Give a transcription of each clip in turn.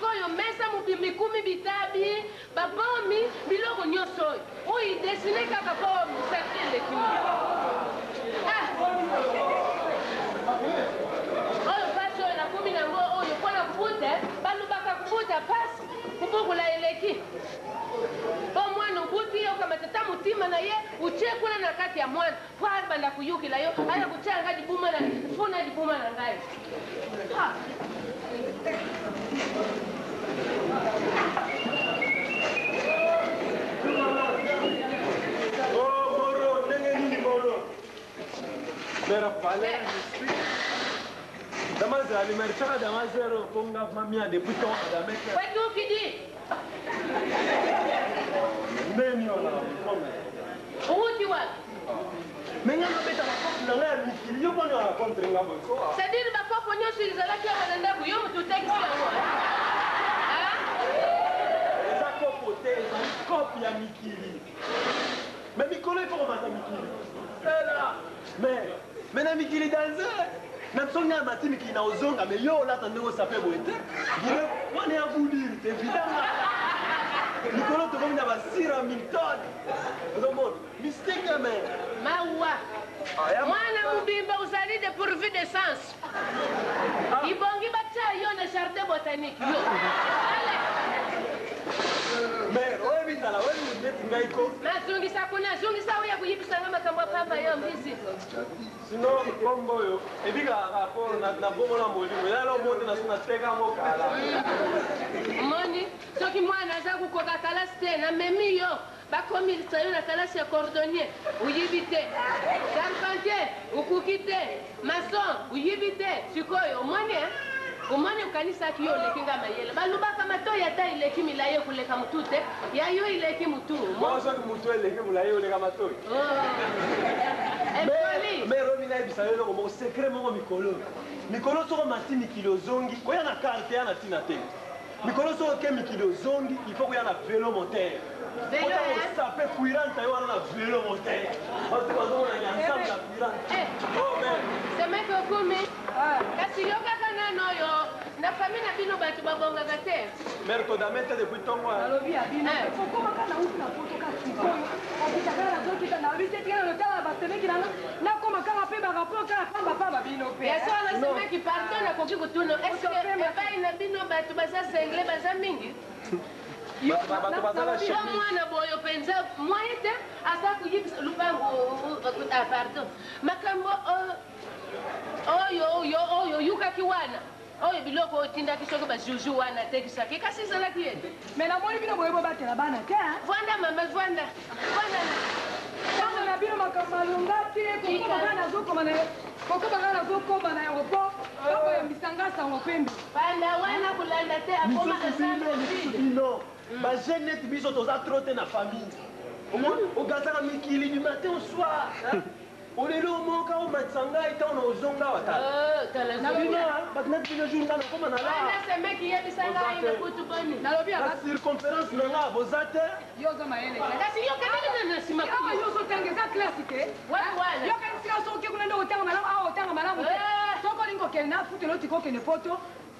sikoyo mesa mubimbi kumi bitabi babomi biloko nyonso oyo desine kaka po musaki elekimi oyo pasi oyo nakumi nango oyo mpona kubuta balubaka kubuta pasi kubukula eleki po mwana ubuti okamata mutima na ye utie kuna na kati ya mwana po abanda kuyukila yo aya kuchanga dibuma na funa dibuma na ngai Oh, Moro, nini Moro? Mera pale, Damaza, alimerchana Damazero, ponga mamia de bouton à la mec. Ouais, tout qui dit. Nini ona, Où tu vas? Mais il y a un peu de il y a un contre c'est-à-dire que papa pognon sur les alaki à Mananda Bouillon, tout texte. Les accopotés, les copes, à Mikili. Mais Mikolo, il faut remettre à Mikili. Mais la Mikili dans un. Même si on a un matin qui n'a osé, mais yo, là, t'en es au sapé, on est à vous dire, c'est évident. Mikolo, tu vas venir à Sira Milton. Mystère, mais. Mawa. Mwana mubimba uzali dépourvu de sens. Ibongi bacha yo na jardin botanique yo. Mais ouais vita la ouais net ngaiko. Na zungisa kuna zungisa uya kuyibisa ngama kamba papa yo mbizi. Sinon kombo yo ebika rapport na bomo na molimo ya lo moto na suna teka mokala. Moni soki mwana aza kukoka kalasi te na memi yo. Bakomi sayo na kalasi ya cordonnier uyibite charpentier ukukite maçon uyibite sikoyo umone ukanisa kiyo lekinga mayele balubaka mato ya ta ileki milaye kuleka mutute ya yo ileki mutu Mwanzo mutu ileki mulaye uleka mato mais Romina bisayo lo mo secret mo mikolo soko matini kilozongi koya na carte ya na tina te mikolo soko ke mikilozongi il faut koya na vélo moteur. Vélo, ça peut courir en taille, on a vélo moteur. Parce que on a ensemble la courir. Oh mais. C'est mec comme kasi yo kaka nano yo na famille na bino batu babonga gate. Merco da mette depuis ton mois. Alobi abino. Kokoma kana uti na poto ka sikoyo. Abitaka zoki kana bite tina no tala batene kina na koma kama pe ba rapport kala pamba bino pe. Yeso na sema ki pardon na koki kutuno. Est-ce que ba ina bino batu baza sengle baza mingi? Yo mwana boyo penza mwaite asa kuyibisa lupango pardon makambo oyo yuka kiwana oyo biloko otinda kisoko bajuju wana tekisa kasi zala kiende mais na moni bino boyebo batela bana te vanda mama vanda tango na bino makambo alonga te kokoma na zokoma na aéroport okoyembisa sango pembe banda wana kulanda te akoma non ba jeunette biso toza trotte na famille au gazaka mikili du matin au soir on est là au manque au matsanga et on a ozonga wata na bina batna bina jour ngana koma na la na sema ki yebisanga ina kutu boni nalobi la circonférence nanga bozate yo za maele kasi yo kana na sima kama yo so tangeza classique wana yo kan sika so ke kunenda otanga malamu otanga malamu soko lingo kena futelo tiko kene poto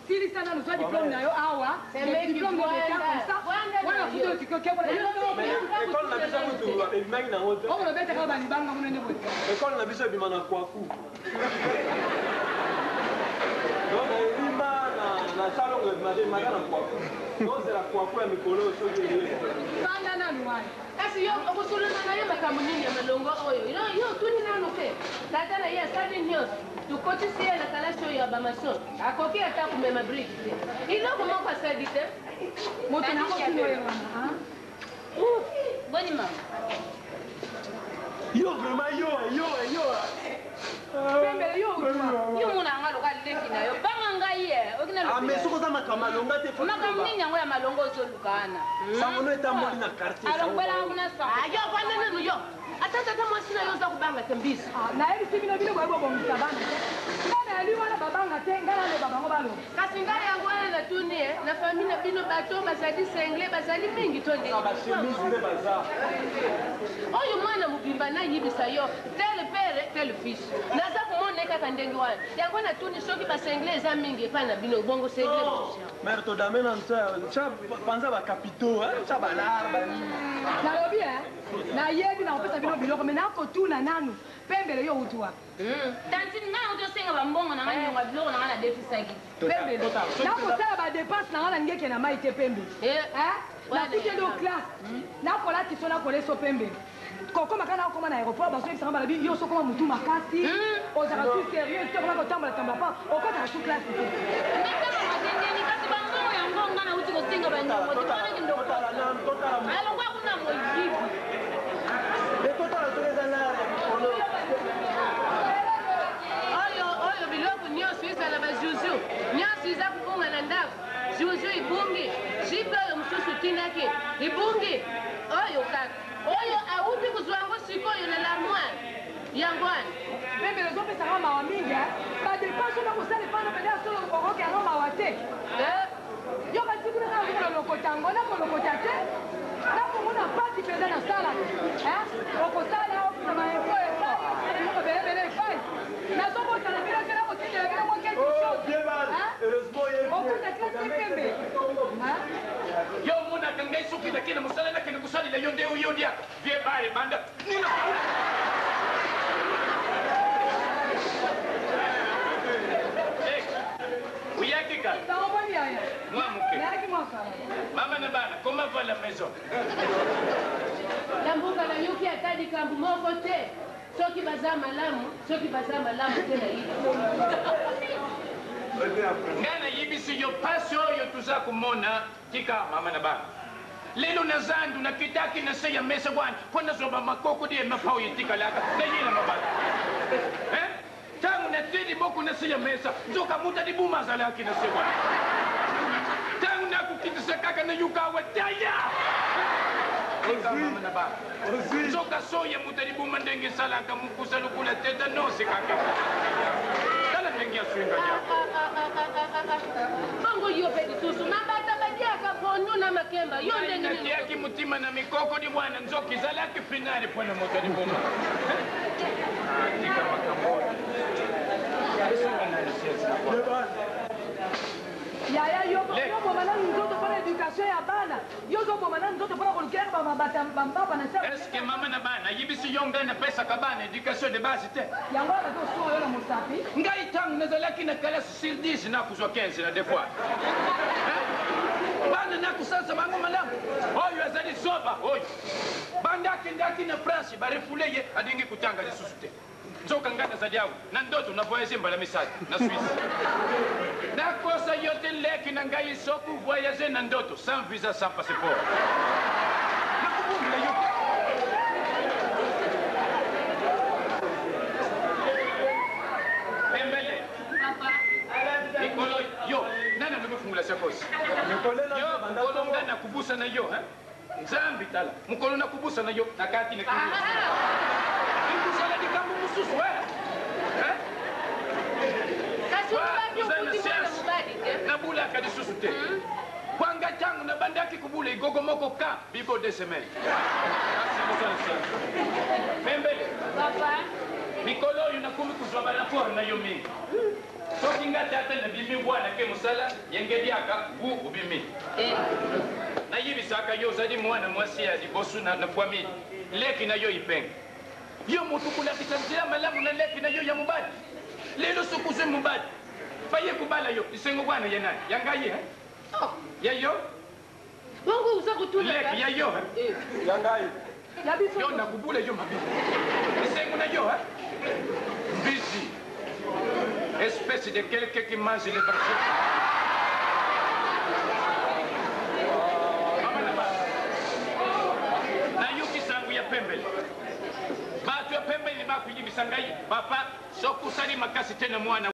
Sili sana nous diplôme na yo awa diplôme de l'état comme ça voilà futo tikoke voilà école na biso kutu ebimangi na ngote on le bête ka balibanga munene bote école na biso ebimana kwaku donc elima na salongo ebimaka na kwaku ozela kwaku ya mikolo soki banda na luwani kasi yo okusulana naye makambo nini ya malongo oyo yo tuni nano te tata na ye asali nyonso tukotisi ye na kalasi oyo ya bamaso akoki ata kumema briki te iloko moko asali te moto nakotino ye wana boni mama yo vraiment yo pembele yo muna ngalo ka leki na yo banga ngai ye okina ah mais soko za makambo longa te makambo nini yango ya malongo ozolukana sango no etamboli na quartier alongwela yango na sa yo kwanene yo atata mwasi na yo za kubanga te mbisi na yebi bino bino boyebo bongisa bana ngana yali wana babanga te ngana le babango balo kasi ngai yango wana na tuni na famille na bino bato bazali sengle bazali mingi to nde ba chemise nde baza oyo mwana mobimba na yibisa yo tel pere tel fils naza komona kaka ndenge wana yango natuni soki basengle eza mingi epai na bino bongo sengle mère todamena nsa panza bakapito nsa balarba nalobi nayebi na kopesa bino biloko me nakotuna nanu pembele yo utuwa tantini ngai otosenga bambongo na ngai nyonga biloko na ngai na defisaki pembele nakosala badepense na ngai na ngeke na mai te pembele natikeli o classe nakolati so nakola so pembele kokoma kaka nakokoma na aéroport bazoyebisanga balabi yo sokoma motu makasi ozalaka tu sérieux tokoma kotambola pa okotaka tu classe te ndekamamakendeni kasi bambongo yango nga na uti kosenga bandongo timonaki ndoko alongwa kuna moyibi oyo biloko nyonso ezala bajuju nyonso eza kobonga na ndako juju ibungi jipe oyo mosusu tinaki ibungi oyo kaka oyo awuti kozwa yango sikoyo na larmoire yango wana pembele ozopesanga mawa mingi badepense nakosala epana pede asolo okoki yango mawa te yo batikuna nakomona lokota yango nakolokota te nakomona pasi mpenza nasala okosala okoma info efo belebele efai nazobosana bino te nakotindela bino mo quelque chose okota klase pembe yo monaka ngai soki nakende mosala nakende kosalela yo nde oyo ndiaka vie baye banda uyakika mama na bana comment va la maison na mboka na yoki ata likambo moko te soki baza malamu te na yidi ngai nayebisi yo pasi oyo tuza komona tika mama na bana lelo na zandu nakitaki na se ya mesa wana mpo nazoba makoko di emapao yetikalaka nayela mabala tangu natedi boko na se ya mesa nzoka muta di buma azalaki na se wana tangu nakukitisa kaka na yukawa taya tika mama na bana nzoka soya muta di buma ndenge esalaka mukusa lukula tetanose kaka tala ndenge ya swinga yako bongo yo pe lisusu mabata badiaka ponyo na makemba yo ndenge natiaki mutima na mikoko di bwana nzoka ezalaki finale mpo na moto di buma tika makambo yaya yo boma nanu nzoto mpona éducation ya bana yo ozoboma nanu nzoto mpona kolukelaka bambaba na se eske mama na bana yebisi yo ngai napesaka bana éducation de base te yango wana bato osuwa yo na mosapi ngai ntango nazalaki na kalasi sur 10 nakuzwa 15 na defois bana nakusansa bango malamu oyo azali zoba oyo bandakendaki na france barefule ye adingi kutanga lisusu te nzoka ngai nazali awa na ndoto na voyage mbala misali na swisse nakosa yo te leki na ngai soki voyage na ndoto sans visa sans passeport nakubungila yo pembele mikolo yo nani amekufungula sakosi yo mukolo nga nakubusa na yo nzambi tala mukolo nakubusa na yo nakati ikusala likambo mosusu nabulaka lisusu te kwanga ntango nabandaki kubula igogo moko ka bibo 2 semaines pembele mikolo oyo nakomi kuzwa baraport na yo mingi soki nga tata nabimi bwana ke mosala yengeliaka bu obimi nayebisaka yo ozali mwana mwasi ya liboso na famille leki na yo ipenga yo motu kulakisa nzela malamu na leki na yo ya mobali lelo sokuzwe mobali faye kubala yo isengo bwana ye nani ya ngai ya yo bongo uza kutuna leki ya yo ya ngai yo nakubula yo mabibi isengo na yo mbisi espèce de quelqu'un qui mange les barceaux nayukisangu ya pembele bato ya pembele bakuyibisa ngai papa sokusali makasi te na mwana